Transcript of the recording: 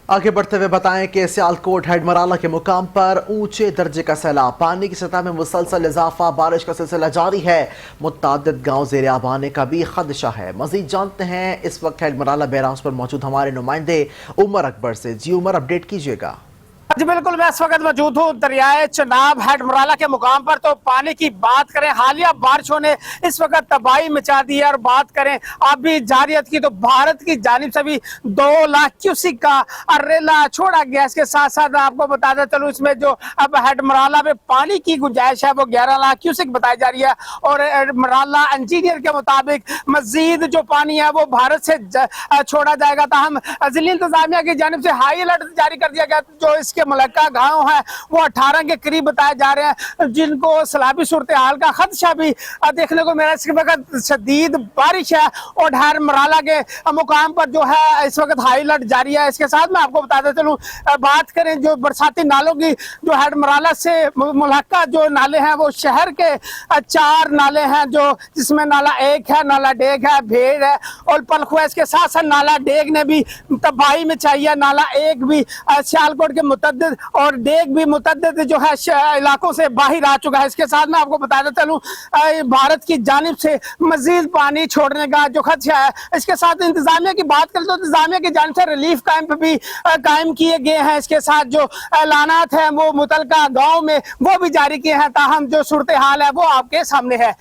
आगे बढ़ते हुए बताएं कि सियालकोट हेडमराला के मुकाम पर ऊंचे दर्जे का सैलाब, पानी की सतह में मुसलसल इजाफा, बारिश का सिलसिला जारी है। मुतअद्दिद गांव ज़ेर आब आने का भी खदशा है। मजीद जानते हैं इस वक्त हेडमराला बैर हाउस पर मौजूद हमारे नुमाइंदे उमर अकबर से। जी उमर, अपडेट कीजिएगा। जी बिल्कुल, मैं इस वक्त मौजूद हूँ दरियाए चनाब हेडमराला के मुकाम पर। तो पानी की बात करें, हालिया बारिशों ने इस वक्त तबाही मचा दी है। और बात करें अभी जारियत की, तो भारत की जानिब से भी 2 लाख क्यूसिक का रेला छोड़ा गया। इसके साथ साथ आपको बताते चलूँ, इसमें जो अब हेडमराला में पानी की गुंजाइश है वो 11 लाख क्यूसिक बताई जा रही है। और हेडमराला इंजीनियर के मुताबिक मजीद जो पानी है वो भारत से छोड़ा जाएगा। ताहम जिला इंतजामिया की जानिब से हाई अलर्ट जारी कर दिया गया। जो इसके मुलक्का गांव है वो 18 के करीब बताए जा रहे हैं, जिनको सैलाबी सूरत हाल का खदशा भी देखने को मिला। इसके वक्त शदीद बारिश है और हेडमराला के मुकाम पर जो है इस वक्त हाई अलर्ट जारी है। इसके साथ मैं आपको बताते चलूं, बात करें जो बरसाती नालों की, जो हेडमराला से मुलक्का जो नाले हैं वो शहर के 4 नाले हैं, जो जिसमें नाला 1 है, नाला डेग है, भेड़ है और पलखुआ। इसके साथ साथ नाला डेग ने भी तबाही में चाहिए। नाला 1 भी सियालकोट के मुतअद्दिद और डेग भी मुतअद्दिद जो है इलाकों से बाहर आ चुका है। इसके साथ मैं आपको बताता चलूं, भारत की जानिब से मजीद पानी छोड़ने का जो खदशा है। इसके साथ इंतजामिया की बात करें तो इंतजामिया की जानिब से रिलीफ कैंप भी कायम किए गए हैं। इसके साथ जो ऐलानात हैं वो मुतलका गाँव में वो भी जारी किए हैं। ताहम जो सूरत हाल है वो आपके सामने है।